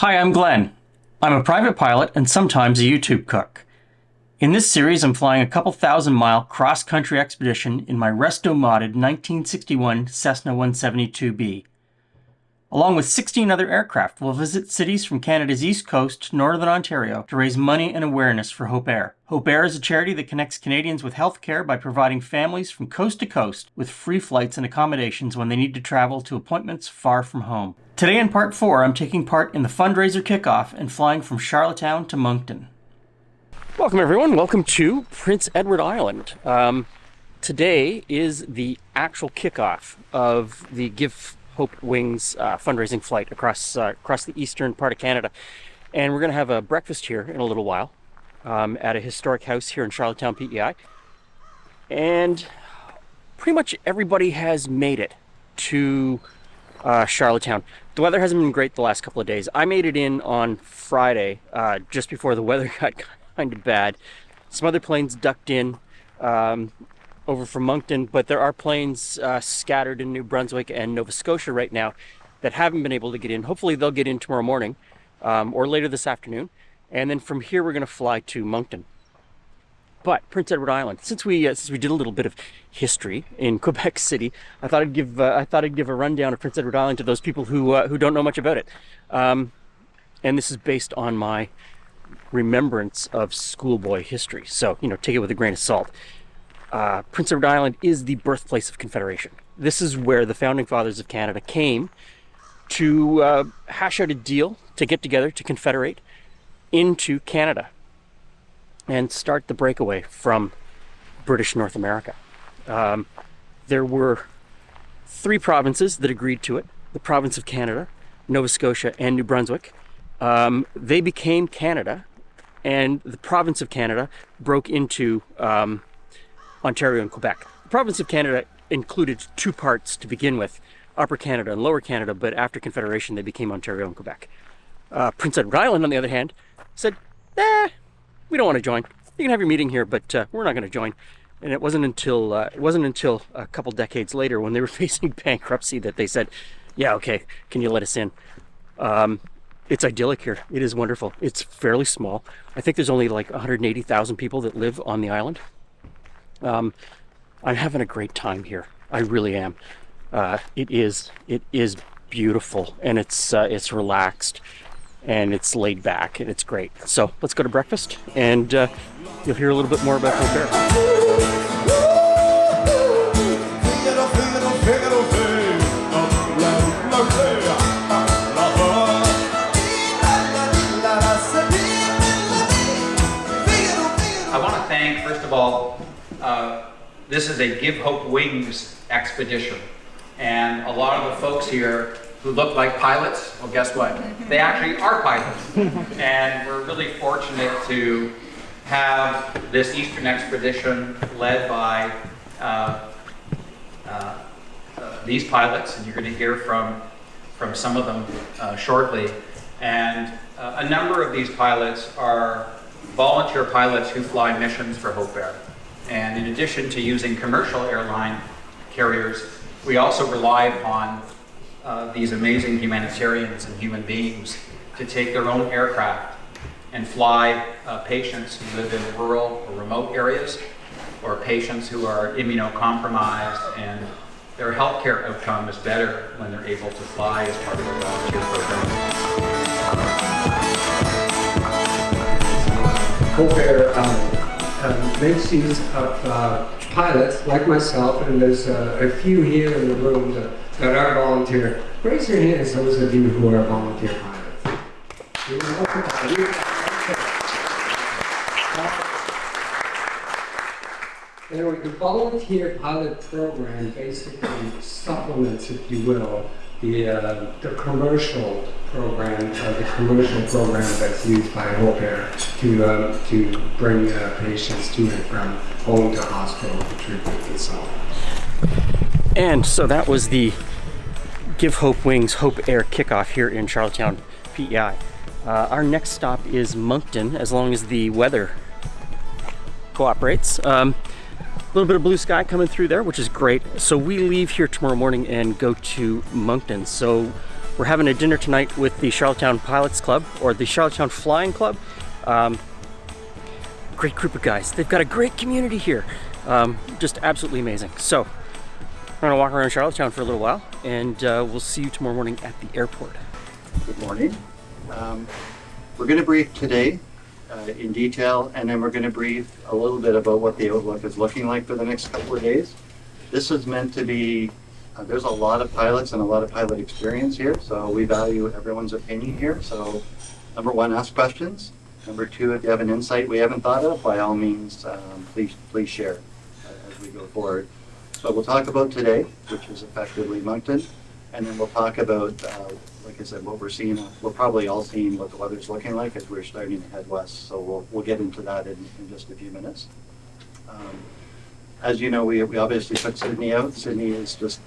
Hi, I'm Glen. I'm a private pilot and sometimes a YouTube cook. In this series, I'm flying a couple thousand-mile cross-country expedition in my resto-modded 1961 Cessna 172B. Along with 16 other aircraft, we'll visit cities from Canada's east coast to northern Ontario to raise money and awareness for Hope Air. Hope Air is a charity that connects Canadians with health care by providing families from coast to coast with free flights and accommodations when they need to travel to appointments far from home. Today in Part 4, I'm taking part in the Fundraiser kickoff and flying from Charlottetown to Moncton. Welcome everyone, welcome to Prince Edward Island. Today is the actual kickoff of the Give Hope Wings fundraising flight across the eastern part of Canada. And we're going to have a breakfast here in a little while at a historic house here in Charlottetown, PEI. And pretty much everybody has made it to Charlottetown. The weather hasn't been great the last couple of days. I made it in on Friday, just before the weather got kind of bad. Some other planes ducked in over from Moncton, but there are planes scattered in New Brunswick and Nova Scotia right now that haven't been able to get in. Hopefully they'll get in tomorrow morning or later this afternoon. And then from here we're going to fly to Moncton. But Prince Edward Island, since we did a little bit of history in Quebec City, I thought I'd give a rundown of Prince Edward Island to those people who don't know much about it. And this is based on my remembrance of schoolboy history, so take it with a grain of salt. Prince Edward Island is the birthplace of Confederation. This is where the founding fathers of Canada came to hash out a deal to get together to confederate into Canada and start the breakaway from British North America. There were 3 provinces that agreed to it: the province of Canada, Nova Scotia, and New Brunswick. They became Canada, and the province of Canada broke into Ontario and Quebec. The province of Canada included 2 parts to begin with, Upper Canada and Lower Canada, but after Confederation they became Ontario and Quebec. Prince Edward Island, on the other hand, said, we don't want to join. You can have your meeting here, but we're not going to join. And it wasn't until a couple decades later, when they were facing bankruptcy, that they said, yeah, okay, can you let us in? It's idyllic here. It is wonderful. It's fairly small. I think there's only like 180,000 people that live on the island. I'm having a great time here. I really am. It is beautiful, and it's relaxed, and it's laid back, and it's great. So let's go to breakfast, and you'll hear a little bit more about Hope Air. I want to thank, first of all, this is a Give Hope Wings expedition, and a lot of the folks here who look like pilots, well, guess what? They actually are pilots. And we're really fortunate to have this Eastern expedition led by these pilots, and you're going to hear from some of them shortly. And a number of these pilots are volunteer pilots who fly missions for Hope Air. And in addition to using commercial airline carriers, we also rely upon these amazing humanitarians and human beings to take their own aircraft and fly patients who live in rural or remote areas, or patients who are immunocompromised and their healthcare outcome is better when they're able to fly as part of the volunteer program. Hope Air makes use of pilots like myself, and there's a few here in the room that are volunteer. Raise your hands, those of you who are volunteer pilots. Anyway, the volunteer pilot program basically supplements, if you will, the commercial program, that's used by Hope Air to bring patients to and from home to hospital for treatment and so on. And so that was the Give Hope Wings Hope Air kickoff here in Charlottetown, PEI. Our next stop is Moncton, as long as the weather cooperates. A little bit of blue sky coming through there, which is great. So we leave here tomorrow morning and go to Moncton. So We're having a dinner tonight with the Charlottetown Pilots Club, or the Charlottetown Flying Club. Great group of guys. They've got a great community here. Just absolutely amazing. So we're gonna walk around Charlottetown for a little while, and we'll see you tomorrow morning at the airport. Good morning. We're going to brief today in detail, and then we're going to brief a little bit about what the outlook is looking like for the next couple of days. This is meant to be, there's a lot of pilots and a lot of pilot experience here, so we value everyone's opinion here. So number one, ask questions. Number two, if you have an insight we haven't thought of, by all means, please share as we go forward. So we'll talk about today, which is effectively Moncton, and then we'll talk about, like I said, what we're seeing. We're probably all seeing what the weather's looking like as we're starting to head west. So we'll get into that in just a few minutes. As you know, we obviously put Sydney out. Sydney is just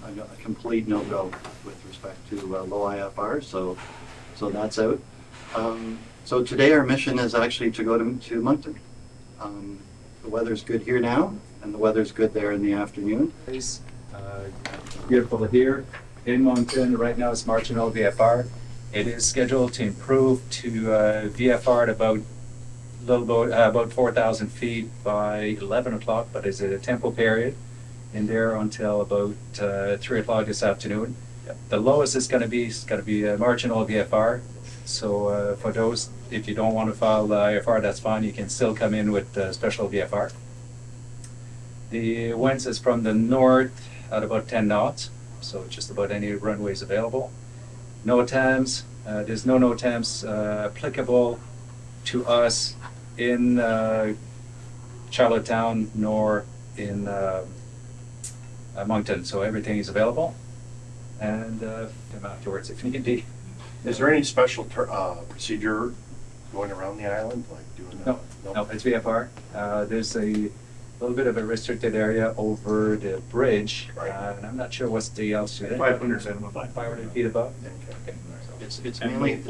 a complete no-go with respect to low IFR. So that's out. So today our mission is actually to go to Moncton. The weather's good here now, and the weather's good there in the afternoon. Beautiful here in Moncton. Right now it's marginal VFR. It is scheduled to improve to VFR at about 4,000 feet by 11 o'clock, but it's a tempo period in there until about 3 o'clock this afternoon. The lowest is going to be a marginal VFR. So for those, if you don't want to file IFR, that's fine. You can still come in with special VFR. The winds is from the north at about 10 knots, so just about any runways available. NOTAMs, there's no NOTAMs applicable to us in Charlottetown nor in Moncton, so everything is available. And come afterwards if need be. Is there any special procedure going around the island, like doing that? No, it's VFR. There's a little bit of a restricted area over the bridge, Right. And I'm not sure what's the altitude. 500 minimum. 500 feet above. Okay. It's mainly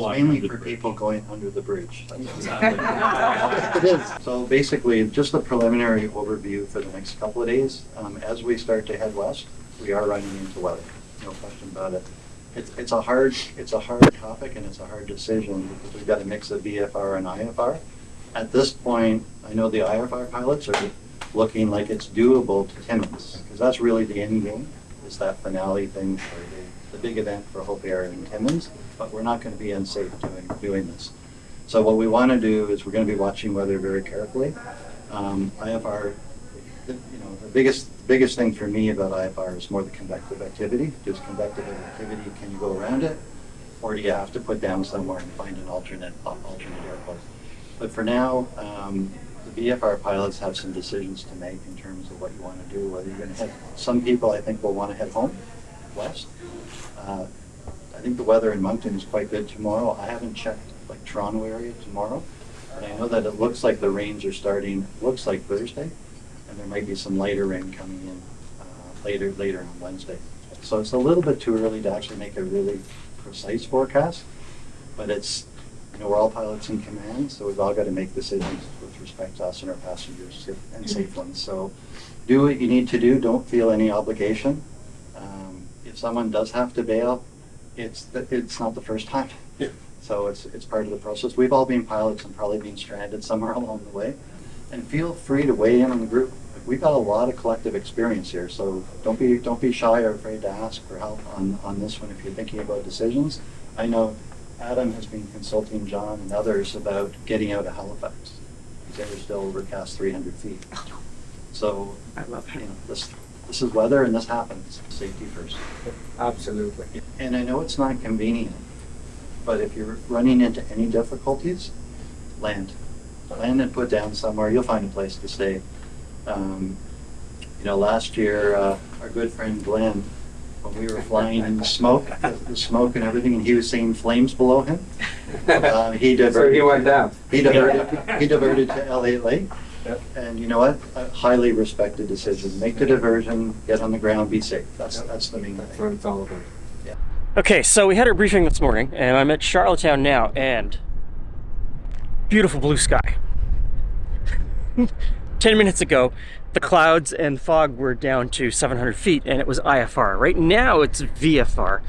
for people going under the bridge. It is. So basically, just a preliminary overview for the next couple of days. As we start to head west, we are running into weather. No question about it. It's a hard topic, and it's a hard decision because we've got a mix of VFR and IFR. At this point, I know the IFR pilots are looking like it's doable to Timmins, because that's really the end game, is that finale thing for the big event for Hope Air in Timmins, but we're not going to be unsafe doing this. So what we want to do is we're going to be watching weather very carefully. IFR, the biggest thing for me about IFR is more the convective activity. Just convective activity, can you go around it, or do you have to put down somewhere and find an alternate airport? But for now, the VFR pilots have some decisions to make in terms of what you want to do, whether you're going to head. Some people, I think, will want to head home, west. I think the weather in Moncton is quite good tomorrow. I haven't checked like Toronto area tomorrow, but I know that it looks like the rains are starting, looks like Thursday, and there might be some lighter rain coming in later on Wednesday. So it's a little bit too early to actually make a really precise forecast, but it's, we're all pilots in command, so we've all got to make decisions with respect to us and our passengers, and safe ones. So do what you need to do. Don't feel any obligation. If someone does have to bail, it's not the first time. Yeah. So it's part of the process. We've all been pilots and probably been stranded somewhere along the way. And feel free to weigh in on the group. We've got a lot of collective experience here, so don't be shy or afraid to ask for help on this one if you're thinking about decisions. I know Adam has been consulting John and others about getting out of Halifax, because they're still overcast 300 feet. So I love it. This is weather, and this happens. Safety first. Absolutely. And I know it's not convenient, but if you're running into any difficulties, land and put down somewhere. You'll find a place to stay. Last year, our good friend Glen, when we were flying in the smoke and everything, and he was seeing flames below him, he diverted. So he went down. He diverted to Elliott Lake. Yep. And you know what? A highly respected decision. Make the diversion, get on the ground, be safe. That's the main That's thing. what it's all about. Yeah. Okay, so we had our briefing this morning, and I'm at Charlottetown now, and beautiful blue sky. 10 minutes ago, the clouds and fog were down to 700 feet, and it was IFR. Right now, it's VFR.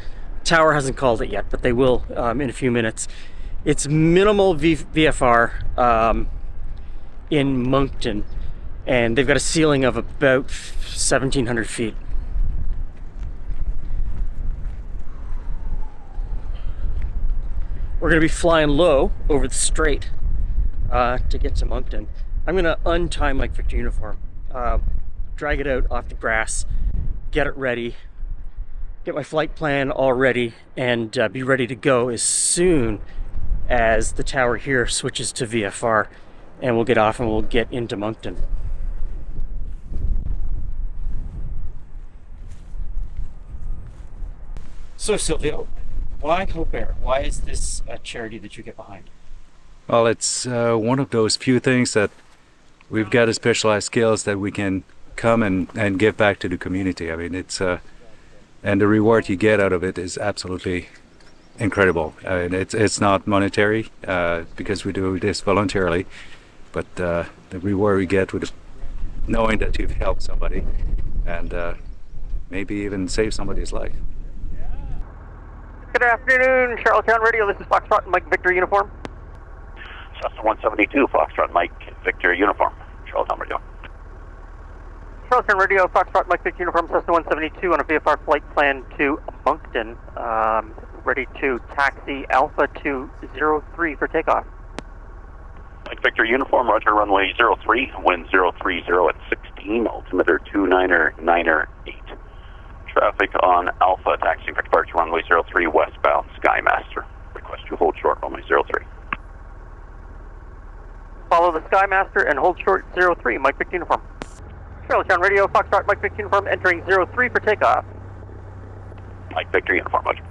Tower hasn't called it yet, but they will in a few minutes. It's minimal VFR in Moncton, and they've got a ceiling of about 1,700 feet. We're going to be flying low over the strait to get to Moncton. I'm going to untie my Victor uniform, drag it out off the grass, get it ready, get my flight plan all ready, and be ready to go as soon as the tower here switches to VFR, and we'll get off and we'll get into Moncton. So Silvio, why Hope Air? Why is this a charity that you get behind? Well, it's one of those few things that we've got a specialized skills that we can come and give back to the community. I mean, it's and the reward you get out of it is absolutely incredible. I mean, it's not monetary because we do this voluntarily, but the reward we get with knowing that you've helped somebody and maybe even saved somebody's life. Good afternoon, Charlottetown Radio. This is Foxtrot Mike Victor Uniform. Cessna 172, Foxtrot Mike Victor Uniform, Charlottetown Radio. Charlottetown Radio, Foxtrot Mike Victor Uniform, Cessna 172 on a VFR flight plan to Moncton. Ready to taxi Alpha to 03 for takeoff. Mike Victor Uniform, Roger, runway 03, wind 030 at 16, altimeter 299er 8. Traffic on Alpha, taxiing for departure runway 03 westbound, Skymaster. Request you hold short, runway 03. Follow the Skymaster and hold short 03, Mike Victor Uniform. Charlottetown Radio, Foxtrot Mike Victor Uniform, entering 03 for takeoff. Mike Victor Uniform, Roger.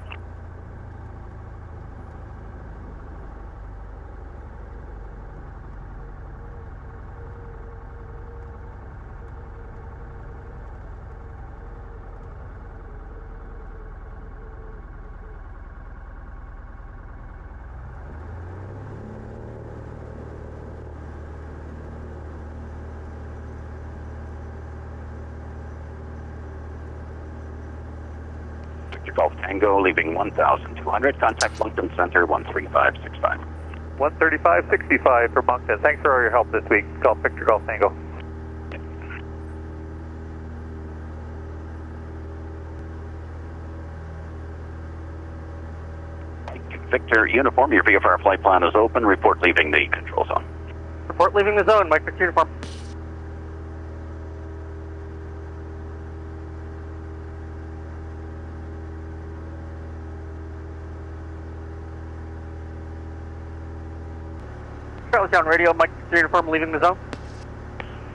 Golf Tango, leaving 1,200. Contact Moncton Center 13565. 13565 for Moncton. Thanks for all your help this week. Golf Victor Golf Tango. Victor Uniform, your VFR flight plan is open. Report leaving the control zone. Report leaving the zone, Mike Victor Uniform. Charlottetown Radio, Mike Victor Uniform, leaving the zone.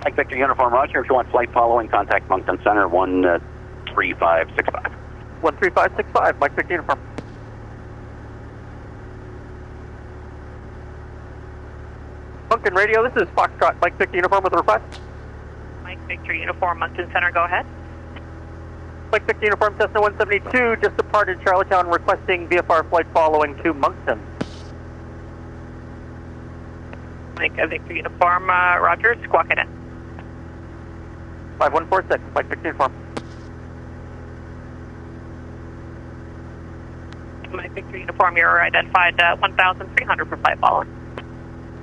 Mike Victor Uniform, Roger. If you want flight following, contact Moncton Center 13565. 13565, Mike Victor Uniform. Moncton Radio, this is Foxtrot, Mike Victor Uniform with a request. Mike Victor Uniform, Moncton Center, go ahead. Mike Victor Uniform, Cessna 172, just departed Charlottetown, requesting VFR flight following to Moncton. Mike Victor Uniform, Roger, squawk it in. 5146, Mike Victor Uniform. Mike Victor Uniform, you're identified 1,300 for flight following.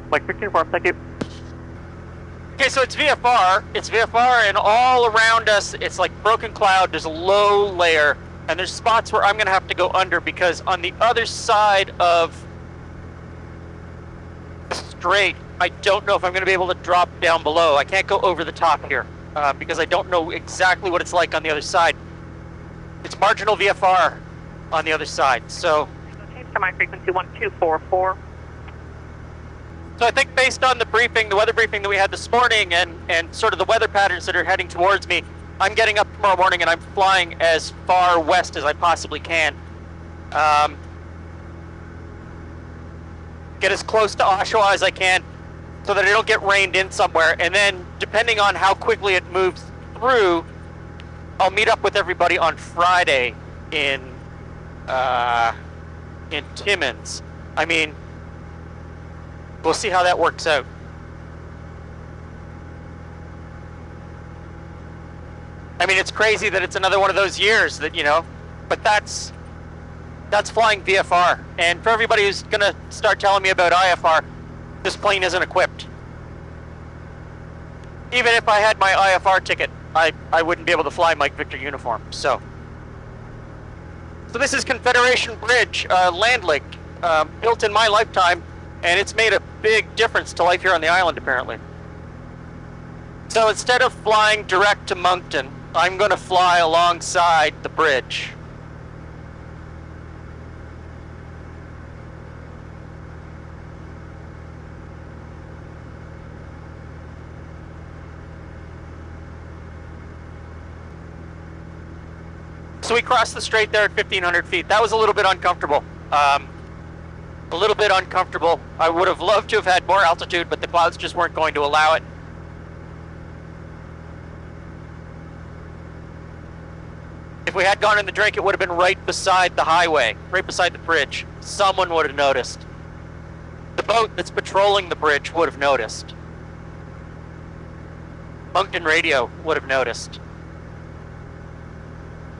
Mike Victor Uniform, thank you. Okay, so it's VFR. It's VFR, and all around us, it's like broken cloud. There's a low layer, and there's spots where I'm going to have to go under because on the other side of the strait, I don't know if I'm going to be able to drop down below. I can't go over the top here because I don't know exactly what it's like on the other side. It's marginal VFR on the other side, so... Change to my frequency 1244. So I think based on the briefing, the weather briefing that we had this morning and sort of the weather patterns that are heading towards me, I'm getting up tomorrow morning and I'm flying as far west as I possibly can. Get as close to Oshawa as I can so that it'll get reined in somewhere. And then depending on how quickly it moves through, I'll meet up with everybody on Friday in Timmins. I mean, we'll see how that works out. I mean, it's crazy that it's another one of those years that, you know, but that's that's flying VFR. And for everybody who's gonna start telling me about IFR, this plane isn't equipped. Even if I had my IFR ticket, I wouldn't be able to fly Mike Victor uniform, so this is Confederation Bridge, land link, built in my lifetime, and it's made a big difference to life here on the island, apparently. So instead of flying direct to Moncton, I'm going to fly alongside the bridge. So we crossed the strait there at 1,500 feet. That was a little bit uncomfortable. I would have loved to have had more altitude, but the clouds just weren't going to allow it. If we had gone in the drink, it would have been right beside the highway, right beside the bridge. Someone would have noticed. The boat that's patrolling the bridge would have noticed. Moncton Radio would have noticed.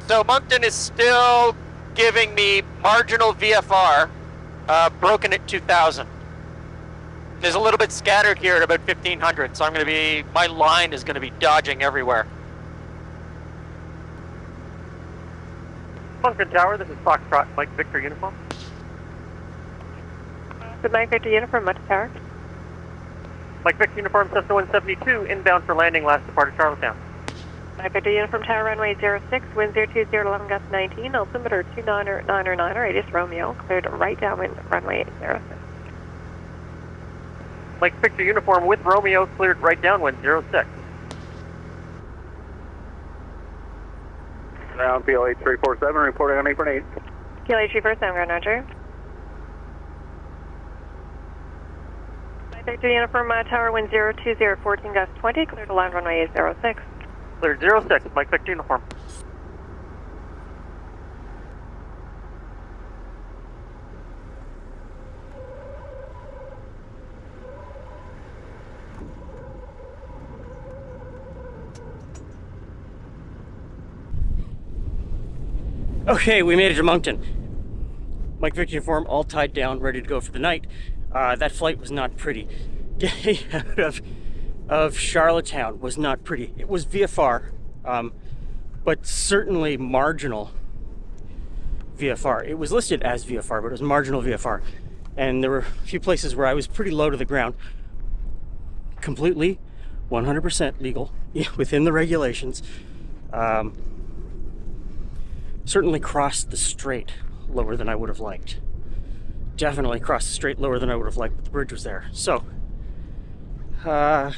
So Moncton is still giving me marginal VFR, broken at 2,000. There's a little bit scattered here at about 1,500, so my line is going to be dodging everywhere. Moncton Tower, this is Foxtrot, Mike Victor uniform. Good Mike Victor uniform, Moncton Tower. Mike Victor uniform, Cessna 172, inbound for landing, last departed Charlottetown. Mike Victor uniform tower, runway 06, wind 020, 11 gust 19, altimeter 2999, radius Romeo, cleared right downwind, runway 06. Mike Victor uniform with Romeo, cleared right downwind, 06. Ground PLH 347, reporting on apron 8. PLH 347, ground Roger. Mike Victor uniform tower, wind 020, 14 gust 20, cleared to land runway 06. Cleared 06, Mike Victor uniform. Okay, we made it to Moncton. Mike Victor uniform, all tied down, ready to go for the night. That flight was not pretty. Getting out of Charlottetown was not pretty. It was VFR, but certainly marginal VFR. It was listed as VFR, but it was marginal VFR. And there were a few places where I was pretty low to the ground. Completely, 100% legal, within the regulations. Certainly crossed the strait lower than I would have liked. Definitely crossed the strait lower than I would have liked, but the bridge was there. So, gonna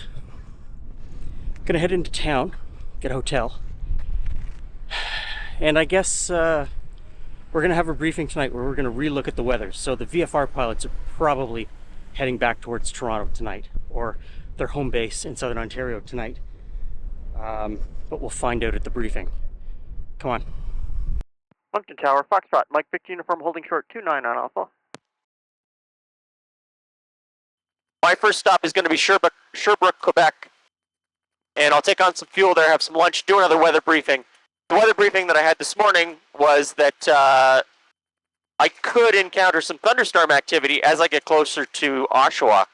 head into town, get a hotel, and I guess we're gonna have a briefing tonight where we're gonna relook at the weather. So the VFR pilots are probably heading back towards Toronto tonight, or their home base in Southern Ontario tonight. But we'll find out at the briefing. Come on. Moncton Tower, Foxtrot, Mike Victor uniform holding short 29 on Alpha. My first stop is going to be Sherbrooke, Quebec. And I'll take on some fuel there, have some lunch, do another weather briefing. The weather briefing that I had this morning was that I could encounter some thunderstorm activity as I get closer to Oshawa.